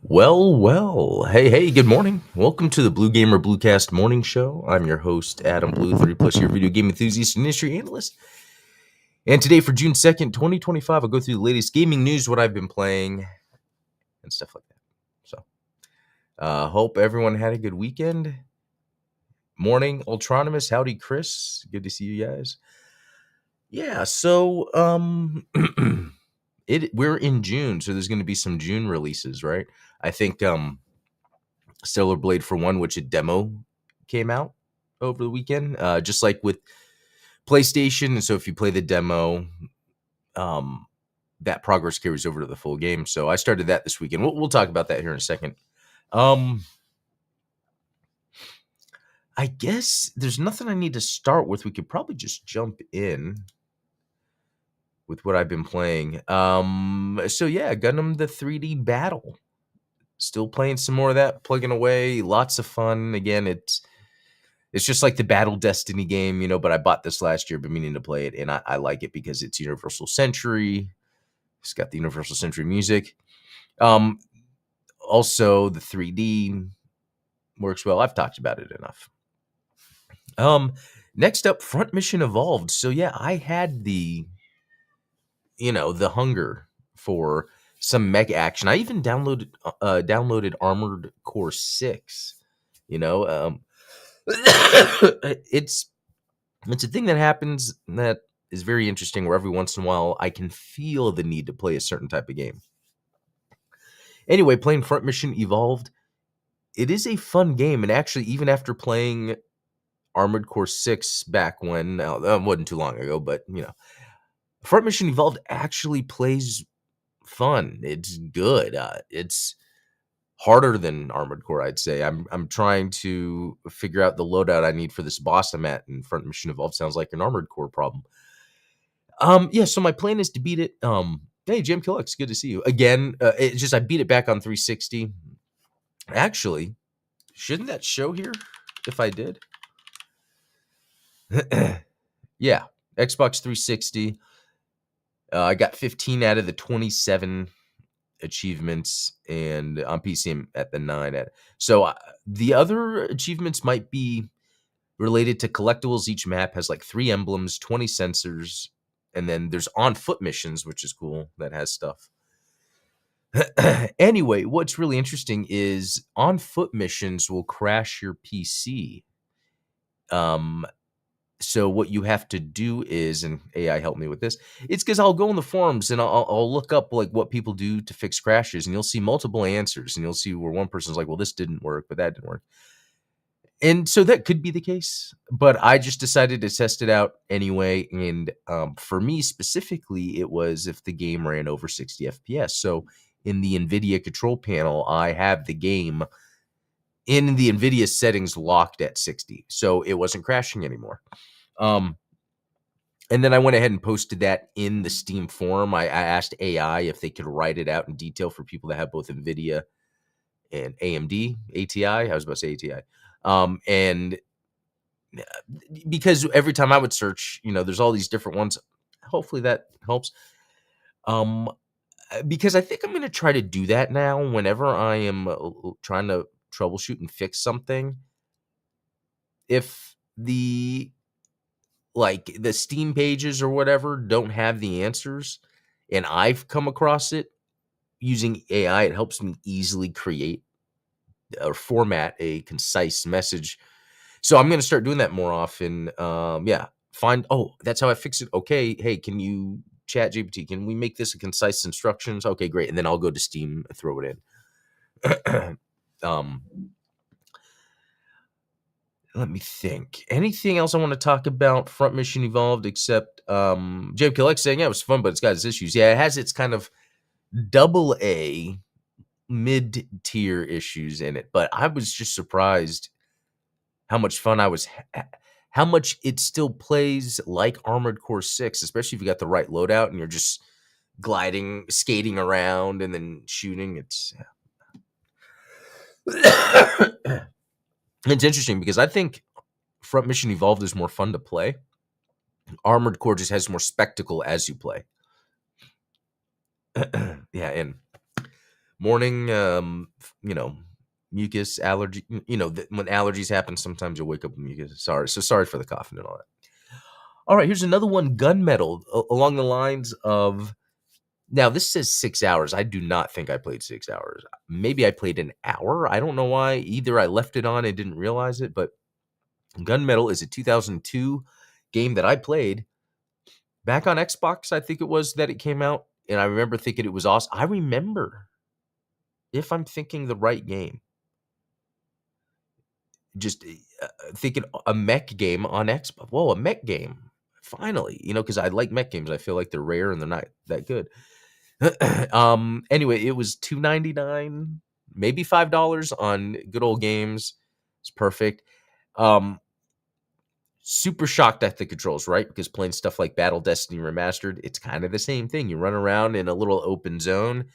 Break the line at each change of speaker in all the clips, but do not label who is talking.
Well. Hey, good morning. Welcome to the Blue Gamer Bluecast Morning Show. I'm your host, Adam Blue, 30 plus year video game enthusiast and industry analyst. And today, for June 2nd, 2025, I'll go through the latest gaming news, what I've been playing, and stuff like that. Hope everyone had a good weekend. Morning, Ultronomus. Howdy, Chris. Good to see you guys. Yeah, so, we're in June, so there's going to be some June releases, right? I think, Stellar Blade for one, which a demo came out over the weekend, just like with PlayStation. And so if you play the demo, that progress carries over to the full game. So I started that this weekend. We'll talk about that here in a second. I guess there's nothing I need to start with. We could probably just jump in with what I've been playing. So yeah, Gundam the 3D Battle. Still playing some more of that, plugging away. Lots of fun. Again, it's just like the Battle Destiny game, but I bought this last year, been meaning to play it, and I like it because it's Universal Century. It's got the Universal Century music. Also, the 3D works well. I've talked about it enough. Next up, Front Mission Evolved. So yeah, I had the hunger for some mech action. I even downloaded Armored Core 6. It's a thing that happens that is very interesting, where every once in a while I can feel the need to play a certain type of game. Anyway, playing Front Mission Evolved, it is a fun game, and actually, even after playing Armored Core 6 back when, that wasn't too long ago, but Front Mission Evolved actually plays fun. It's good. It's harder than Armored Core, I'd say. I'm trying to figure out the loadout I need for this boss I'm at, and Front Mission Evolved sounds like an Armored Core problem. Yeah, so my plan is to beat it. Hey, Jim Killux, good to see you again. It's just I beat it back on 360. Actually, shouldn't that show here if I did? Yeah, Xbox 360. I got 15 out of the 27 achievements, and on PC I'm at the 9 at. So the other achievements might be related to collectibles. Each map has like 3 emblems, 20 sensors, and then there's on foot missions, which is cool. That has stuff. Anyway, what's really interesting is on foot missions will crash your PC. So what you have to do is, and AI helped me with this, it's because I'll go in the forums and I'll look up like what people do to fix crashes, and you'll see multiple answers, and you'll see where one person's like, well, this didn't work, but that didn't work. And so that could be the case, but I just decided to test it out anyway. And for me specifically, it was if the game ran over 60 FPS. So in the NVIDIA control panel, I have the game in the NVIDIA settings locked at 60. So it wasn't crashing anymore. And then I went ahead and posted that in the Steam forum. I asked AI if they could write it out in detail for people that have both NVIDIA and AMD, ATI. I was about to say ATI. And because every time I would search, there's all these different ones. Hopefully that helps. Because I think I'm going to try to do that now whenever I am trying to troubleshoot and fix something. If the Steam pages or whatever don't have the answers, and I've come across it using AI, it helps me easily create or format a concise message. So I'm going to start doing that more often. That's how I fix it. Okay, hey, can you chat GPT? Can we make this a concise instructions? Okay, great. And then I'll go to Steam and throw it in. Let me think. Anything else I want to talk about Front Mission Evolved except Jim Killex saying, yeah, it was fun, but it's got its issues. Yeah, it has its kind of double A mid-tier issues in it, but I was just surprised how much fun how much it still plays like Armored Core 6, especially if you got the right loadout and you're just gliding, skating around, and then shooting. It's interesting because I think Front Mission Evolved is more fun to play. Armored Core just has more spectacle as you play. Yeah, and Morning, mucus allergy. When allergies happen, sometimes you'll wake up with mucus. Sorry for the coughing and all that. All right, here's another one. Gunmetal, along the lines of. Now this says 6 hours. I do not think I played 6 hours. Maybe I played an hour. I don't know why. Either I left it on and didn't realize it, but Gunmetal is a 2002 game that I played back on Xbox. I think it was that it came out, and I remember thinking it was awesome. I remember, if I'm thinking the right game, just thinking a mech game on Xbox. Whoa, a mech game! Finally, because I like mech games. I feel like they're rare and they're not that good. Anyway, it was $2.99, maybe $5 on good old games. It's perfect. Super shocked at the controls, right? Because playing stuff like Battle Destiny Remastered, it's kind of the same thing. You run around in a little open zone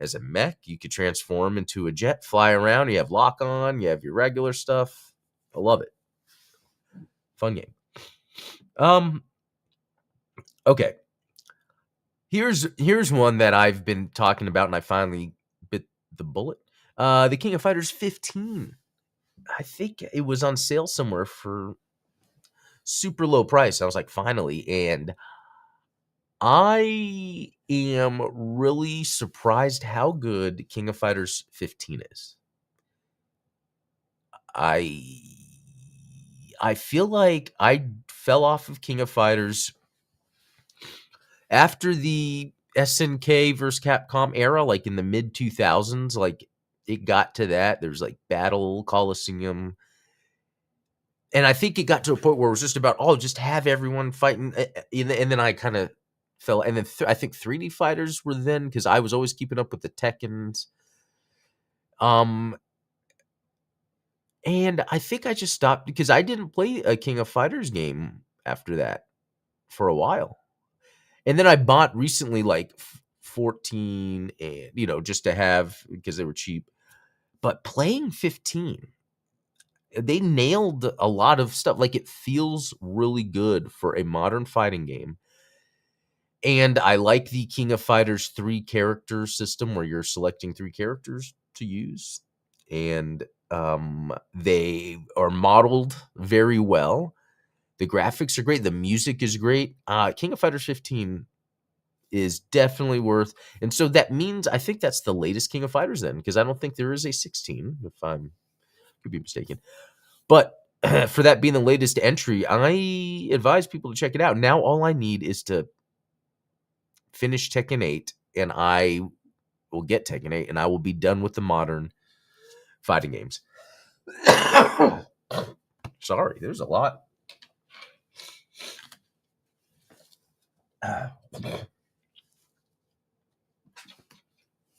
as a mech. You could transform into a jet, fly around. You have lock on. You have your regular stuff. I love it. Fun game. Okay. Here's one that I've been talking about, and I finally bit the bullet. The King of Fighters 15. I think it was on sale somewhere for super low price. I was like, finally, and I am really surprised how good King of Fighters 15 is. I feel like I fell off of King of Fighters after the SNK versus Capcom era, like in the mid 2000s. Like it got to that. There's like Battle Coliseum. And I think it got to a point where it was just about, just have everyone fighting. And then I kind of fell. And then I think 3D fighters were then, because I was always keeping up with the Tekkens. And I think I just stopped because I didn't play a King of Fighters game after that for a while. And then I bought recently like 14, and just to have, because they were cheap. But playing 15, they nailed a lot of stuff. Like it feels really good for a modern fighting game. And I like the King of Fighters 3 character system where you're selecting 3 characters to use. And they are modeled very well. The graphics are great. The music is great. King of Fighters 15 is definitely worth. And so that means I think that's the latest King of Fighters then, because I don't think there is a 16, if I'm could be mistaken. But for that being the latest entry, I advise people to check it out. Now all I need is to finish Tekken 8, and I will get Tekken 8, and I will be done with the modern fighting games. Sorry, there's a lot.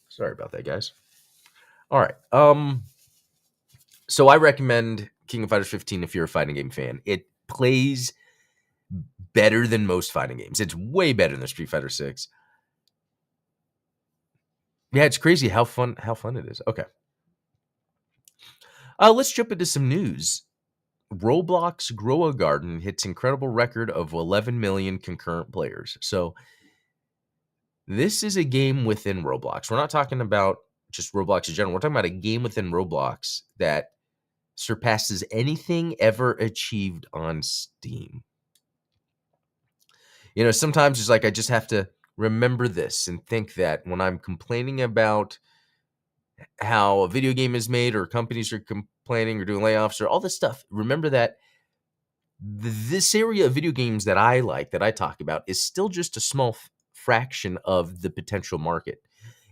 Sorry about that, guys. All right. So I recommend King of Fighters 15 if you're a fighting game fan. It plays better than most fighting games. It's way better than Street Fighter 6. Yeah, it's crazy how fun it is. Okay. Let's jump into some news. Roblox Grow a Garden hits incredible record of 11 million concurrent players. So this is a game within Roblox. We're not talking about just Roblox in general. We're talking about a game within Roblox that surpasses anything ever achieved on Steam. Sometimes it's like I just have to remember this and think that when I'm complaining about how a video game is made, or companies are complaining or doing layoffs or all this stuff, remember that this area of video games that I like, that I talk about, is still just a small fraction of the potential market.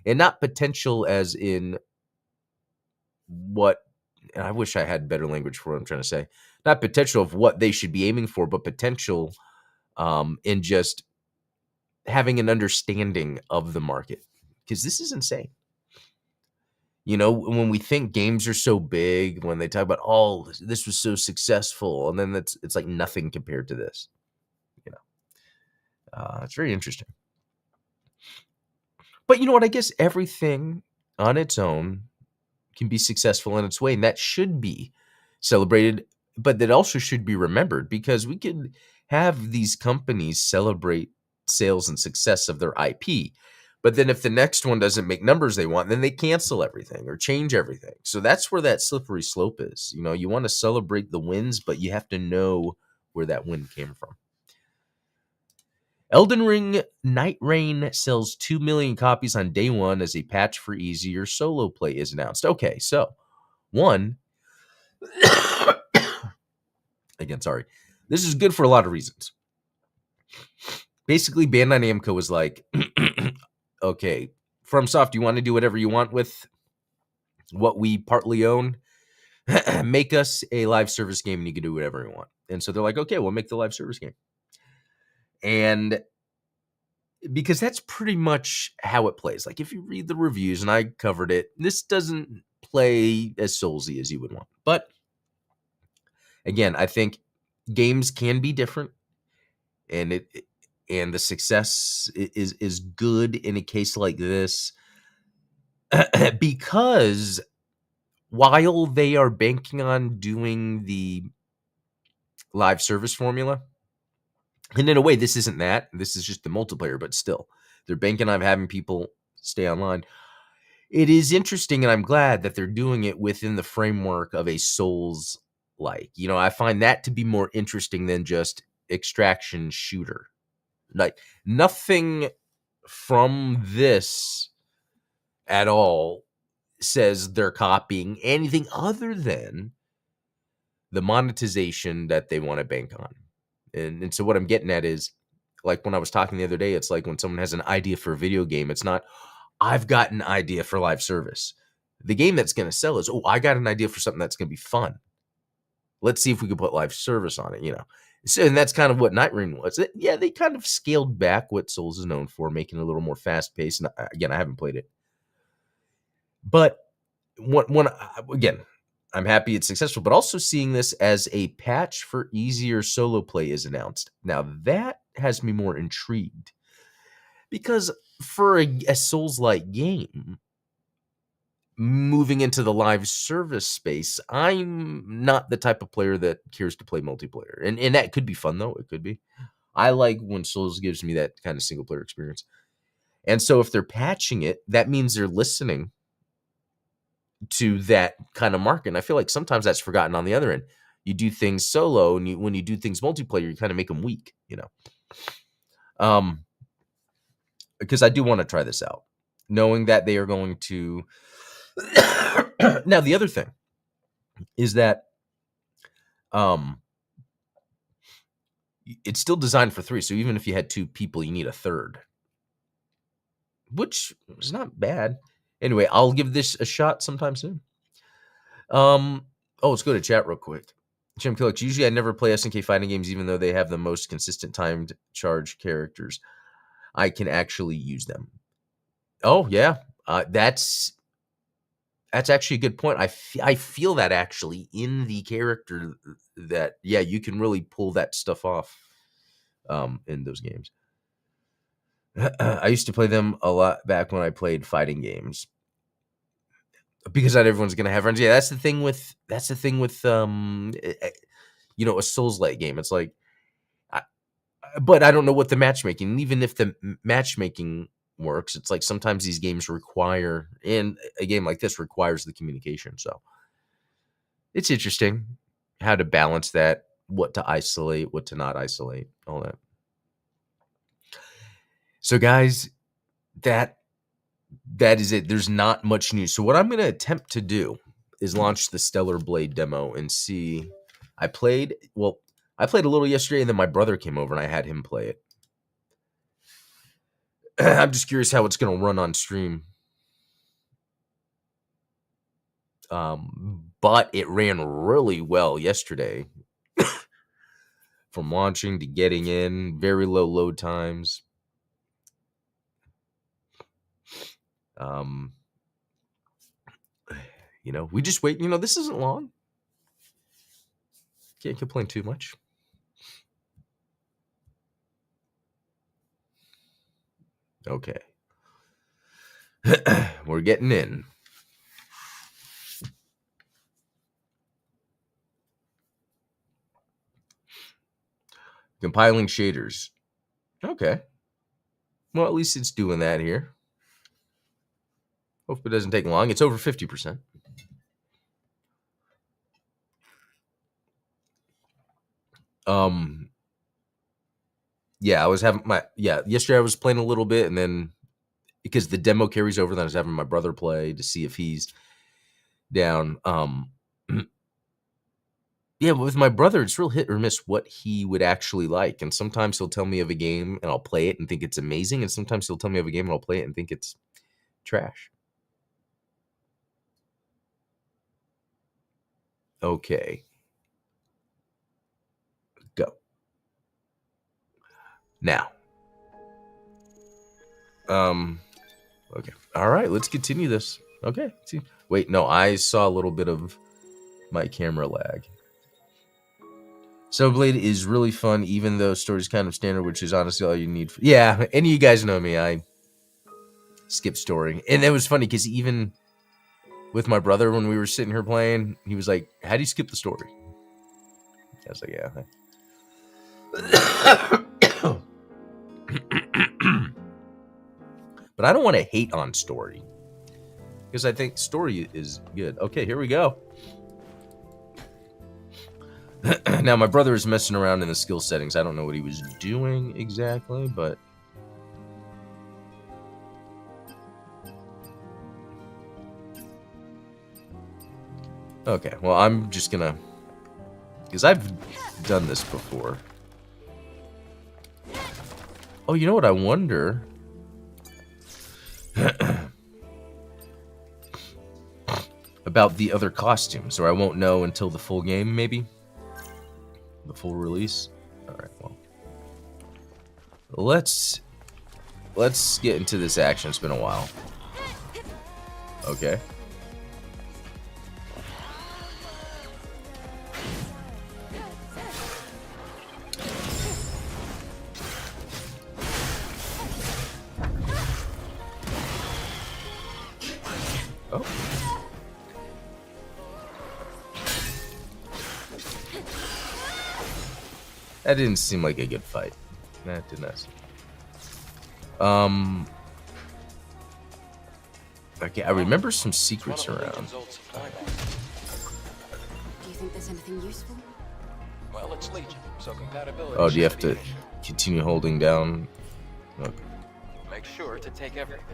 And not potential as in what, and I wish I had better language for what I'm trying to say. Not potential of what they should be aiming for, but potential in just having an understanding of the market. Because this is insane. When we think games are so big, when they talk about, this was so successful, and then it's like nothing compared to this. It's very interesting. But you know what? I guess everything on its own can be successful in its way, and that should be celebrated, but that also should be remembered, because we can have these companies celebrate sales and success of their IP. But then if the next one doesn't make numbers they want, then they cancel everything or change everything. So that's where that slippery slope is. You know, you want to celebrate the wins, but you have to know where that win came from. Elden Ring Night Rain sells 2 million copies on day one as a patch for easier solo play is announced. Okay, so one, again, sorry. This is good for a lot of reasons. Basically, Bandai Namco was like, okay, FromSoft, you want to do whatever you want with what we partly own? Make us a live service game and you can do whatever you want. And so they're like, okay, we'll make the live service game. And because that's pretty much how it plays. Like if you read the reviews, and I covered it, this doesn't play as Soulsy as you would want. But again, I think games can be different, and the success is good in a case like this because while they are banking on doing the live service formula, and in a way, this isn't that. This is just the multiplayer, but still, they're banking on having people stay online. It is interesting, and I'm glad that they're doing it within the framework of a Souls-like. You know, I find that to be more interesting than just extraction shooter. Like, nothing from this at all says they're copying anything other than the monetization that they want to bank on. And so what I'm getting at is, like when I was talking the other day, it's like when someone has an idea for a video game, it's not, I've got an idea for live service. The game that's going to sell is, oh, I got an idea for something that's going to be fun. Let's see if we can put live service on it, you know. So, and that's kind of what Night Rain was. Yeah, they kind of scaled back what Souls is known for, making it a little more fast paced. And again, I haven't played it, but again, I'm happy it's successful, but also seeing this as a patch for easier solo play is announced. Now that has me more intrigued because for a Souls-like game, moving into the live service space, I'm not the type of player that cares to play multiplayer. And that could be fun though. It could be. I like when Souls gives me that kind of single player experience. And so if they're patching it, that means they're listening to that kind of market. And I feel like sometimes that's forgotten on the other end. You do things solo, and when you do things multiplayer, you kind of make them weak, you know. Because I do want to try this out, knowing that they are going to. Now, the other thing is that it's still designed for 3. So even if you had 2 people, you need a third, which is not bad. Anyway, I'll give this a shot sometime soon. Let's go to chat real quick. Jim Killick, usually I never play SNK fighting games, even though they have the most consistent timed charge characters. I can actually use them. Oh, yeah. That's actually a good point. I feel that actually in the character that, yeah, you can really pull that stuff off in those games. I used to play them a lot back when I played fighting games. Because not everyone's gonna have friends. Yeah, that's the thing with you know, a Souls-like game. It's like, but I don't know what the matchmaking. And even if the matchmaking works, it's like sometimes these games require, and a game like this requires the communication. So it's interesting how to balance that, what to isolate, what to not isolate, all that. So guys, that is it. There's not much news. So what I'm going to attempt to do is launch the Stellar Blade demo and see. I played a little yesterday, and then my brother came over and I had him play it. I'm just curious how it's going to run on stream. But it ran really well yesterday. From launching to getting in, very low load times. You know, we just wait. You know, this isn't long. Can't complain too much. Okay. We're getting in. Compiling shaders. Okay. Well, at least it's doing that here. Hope it doesn't take long. It's over 50%. Yeah, I was having yesterday I was playing a little bit, and then because the demo carries over, then I was having my brother play to see if he's down. Yeah, with my brother, it's real hit or miss what he would actually like. And sometimes he'll tell me of a game and I'll play it and think it's amazing. And sometimes he'll tell me of a game and I'll play it and think it's trash. Okay. Go. Now. Okay. All right, let's continue this. Okay. See. Wait, no, I saw a little bit of my camera lag. Snowblade is really fun, even though story's kind of standard, which is honestly all you need. Yeah, and you guys know me. I skip story. And it was funny because even with my brother, when we were sitting here playing, he was like, how do you skip the story? I was like, yeah. But I don't want to hate on story, because I think story is good. Okay, here we go. Now, my brother is messing around in the skill settings. I don't know what he was doing exactly, but... Okay, well, I'm just gonna... Because I've done this before. Oh, you know what I wonder? About the other costumes, or I won't know until the full game, maybe? The full release? Alright, well. Let's get into this action. It's been a while. Okay. Oh. That didn't seem like a good fight. That did not. Okay, I remember some secrets around.
Do you think there's anything useful?
Well, it's Legion, so compatibility.
Oh, do you have to continue holding down? Okay.
Make sure to take everything.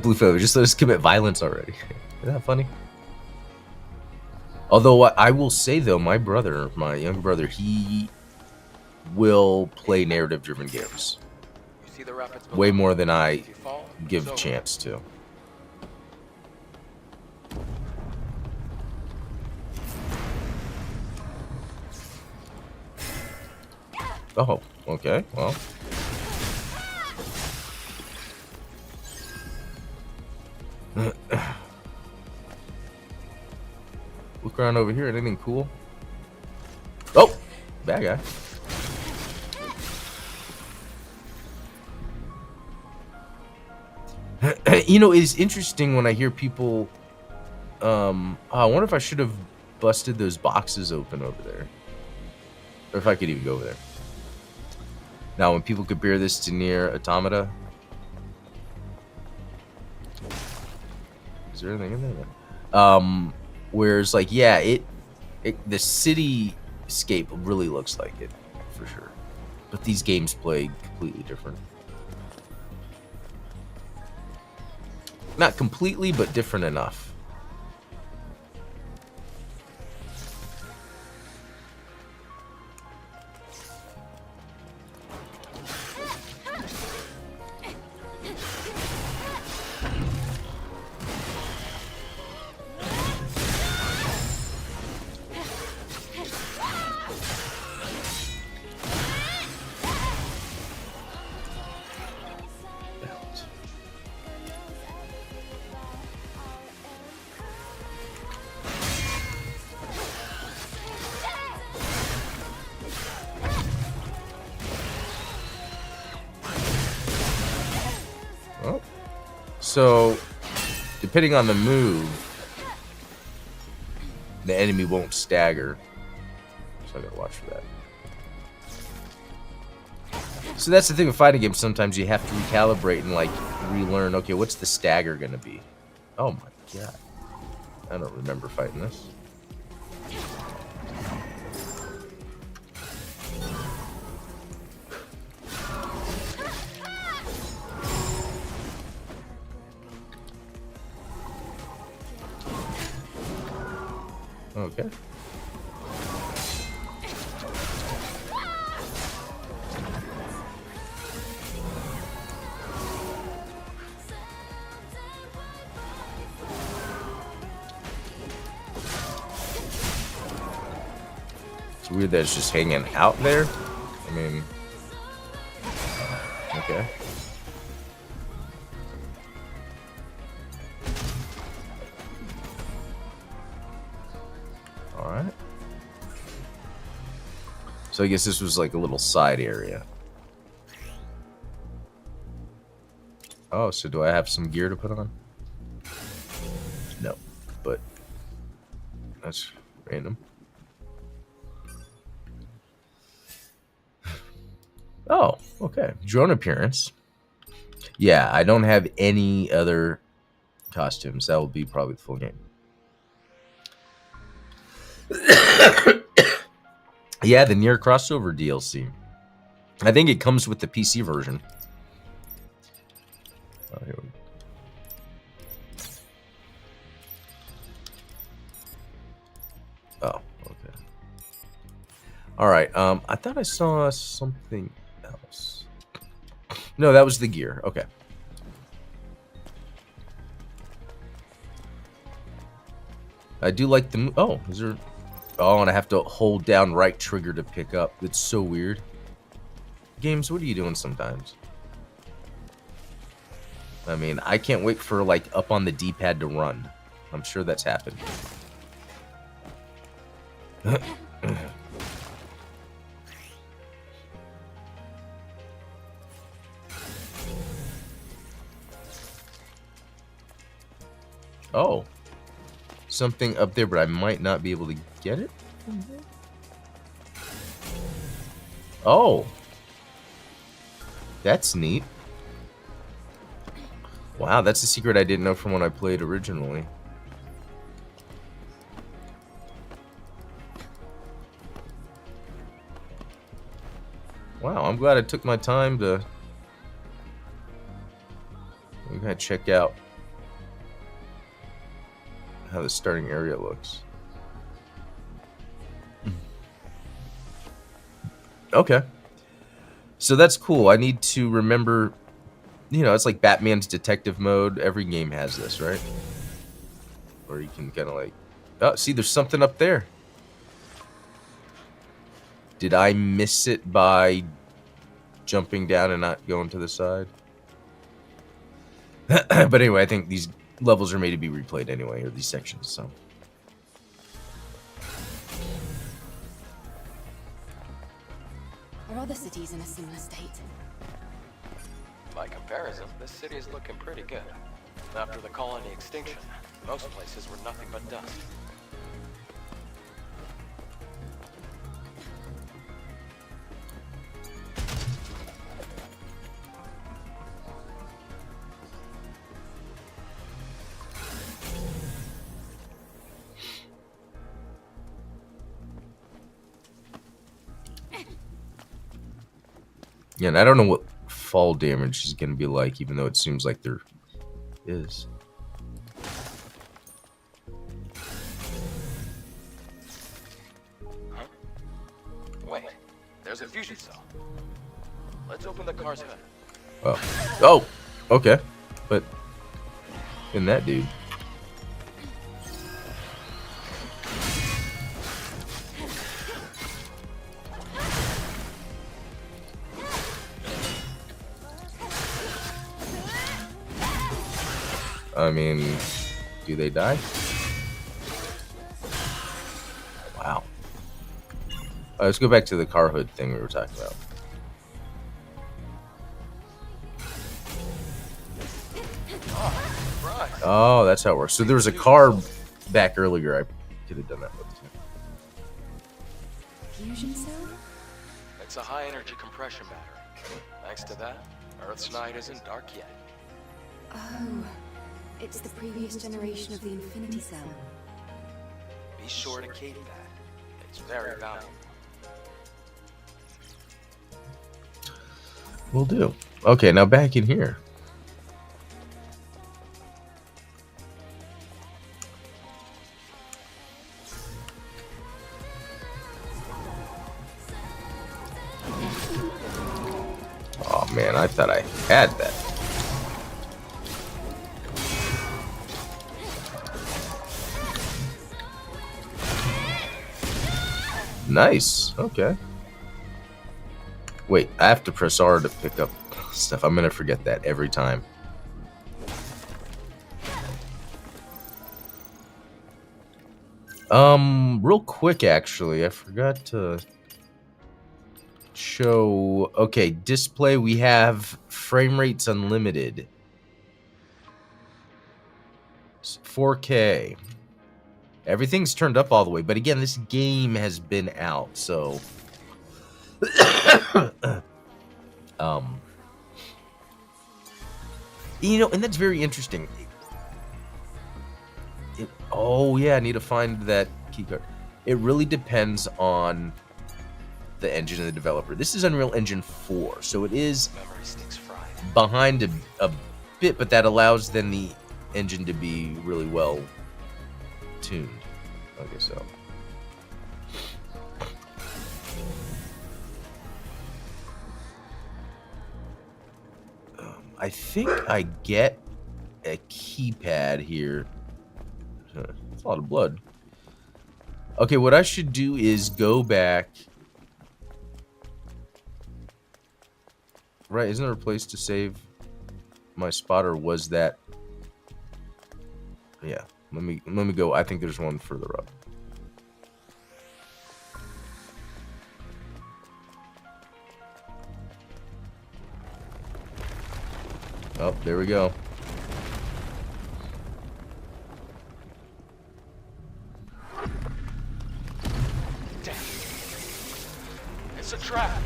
Blue Feather, just let us commit violence already. Isn't that funny? Although I will say though, my brother, my younger brother, he will play narrative-driven games.
You see the rapids
Way
below?
more than I
If you fall,
give
it's
chance to. Oh, okay, well. Look around over here. Anything cool? Oh, bad guy. You know, it's interesting when I hear people. I wonder if I should have busted those boxes open over there, or if I could even go over there. Now, when people compare this to Nier Automata, is there anything in there? Whereas, like, yeah, the cityscape really looks like it for sure, but these games play completely different. Not completely, but different enough. Oh. So, depending on the move, the enemy won't stagger. So I gotta watch for that. So that's the thing with fighting games. Sometimes you have to recalibrate and like relearn. Okay, what's the stagger gonna be? Oh my god, I don't remember fighting this. Okay. It's weird that it's just hanging out there. I mean, okay. All right. So I guess this was like a little side area. Oh, so do I have some gear to put on? No, but that's random. Oh, okay. Drone appearance. Yeah, I don't have any other costumes. That will be probably the full game. Yeah, the Nier crossover DLC. I think it comes with the PC version. Oh, here we go. Oh, okay. All right. I thought I saw something else. No, that was the gear. Okay. I do like the. Oh, is there? Oh, and I have to hold down right trigger to pick up. It's so weird. Games, what are you doing sometimes? I mean, I can't wait for like up on the D-pad to run. I'm sure that's happened. Oh. Something up there, but I might not be able to get it. Oh. That's neat. Wow, that's a secret I didn't know from when I played originally. Wow, I'm glad I took my time to... I'm gonna check out how the starting area looks. Okay. So that's cool. I need to remember, you know, it's like Batman's detective mode. Every game has this, right? Or you can kind of like, oh, see, there's something up there. Did I miss it by jumping down and not going to the side? But anyway, I think these levels are made to be replayed anyway, or these sections, so.
Are other cities in a similar state?
By comparison, this city is looking pretty good. After the colony extinction, most places were nothing but dust.
Yeah, and I don't know what fall damage is going to be like, even though it seems like there is.
Huh? Wait, there's a fusion cell. Let's open the car's hood.
Oh. Oh! Okay. But... in that dude. I mean, do they die? Wow. Let's go back to the car hood thing we were talking about.
Right.
Oh, that's how it works. So there was a car back earlier I could have done that with.
Fusion cell?
It's a high-energy compression battery. Thanks to that, Earth's night isn't dark yet.
Oh, it's the previous generation of the Infinity Cell.
Be sure to keep that. It's very valuable.
Will do. Okay, now back in here. Oh man, I thought I had that. Nice. Okay. Wait, I have to press R to pick up stuff. I'm gonna forget that every time. Real quick, actually, I forgot to show. Okay, display. We have frame rates unlimited. 4K. Everything's turned up all the way, but again, this game has been out, so you know, and that's very interesting. Oh yeah, I need to find that keycard. It really depends on the engine and the developer. This is Unreal Engine 4, so it is
Memory sticks fried.
behind a bit, but that allows then the engine to be really well tuned. Okay, so I think I get a keypad here. It's a lot of blood. Okay, what I should do is go back. Right, isn't there a place to save my spot, or was that? Yeah, let me go. I think there's one further up. Oh, there we go.
Damn. It's a trap.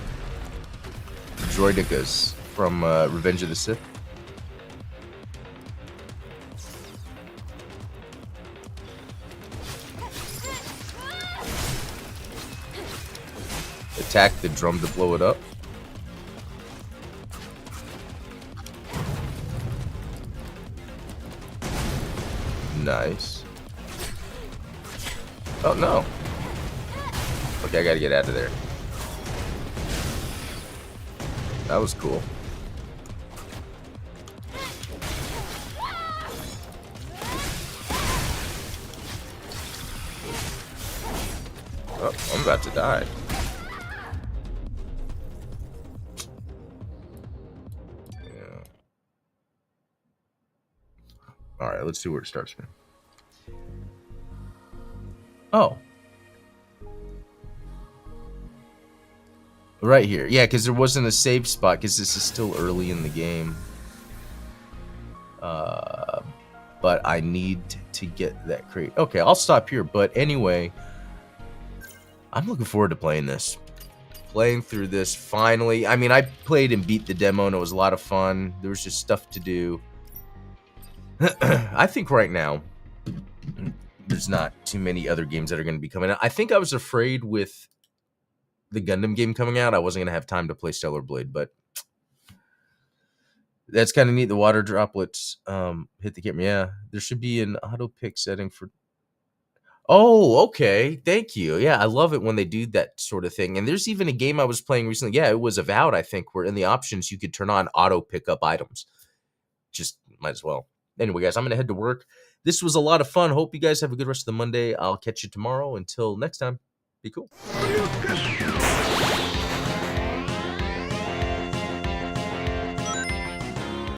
Droidicas from Revenge of the Sith. Attack the drum to blow it up. Nice. Oh no. Okay, I gotta get out of there. That was cool. Oh, I'm about to die. Yeah. Alright, let's see where it starts, man. Oh. Right here. Yeah, because there wasn't a save spot because this is still early in the game. But I need to get that crate. Okay, I'll stop here. But anyway, I'm looking forward to playing this. Playing through this finally. I mean, I played and beat the demo and it was a lot of fun. There was just stuff to do. I think right now, there's not too many other games that are going to be coming out. I think I was afraid with the Gundam game coming out, I wasn't going to have time to play Stellar Blade, but that's kind of neat. The water droplets hit the camera. Yeah, there should be an auto pick setting for. Oh, okay. Thank you. Yeah, I love it when they do that sort of thing. And there's even a game I was playing recently. Yeah, it was Avowed, I think, where in the options you could turn on auto pick up items. Just might as well. Anyway, guys, I'm going to head to work. This was a lot of fun. Hope you guys have a good rest of the Monday. I'll catch you tomorrow. Until next time, be cool.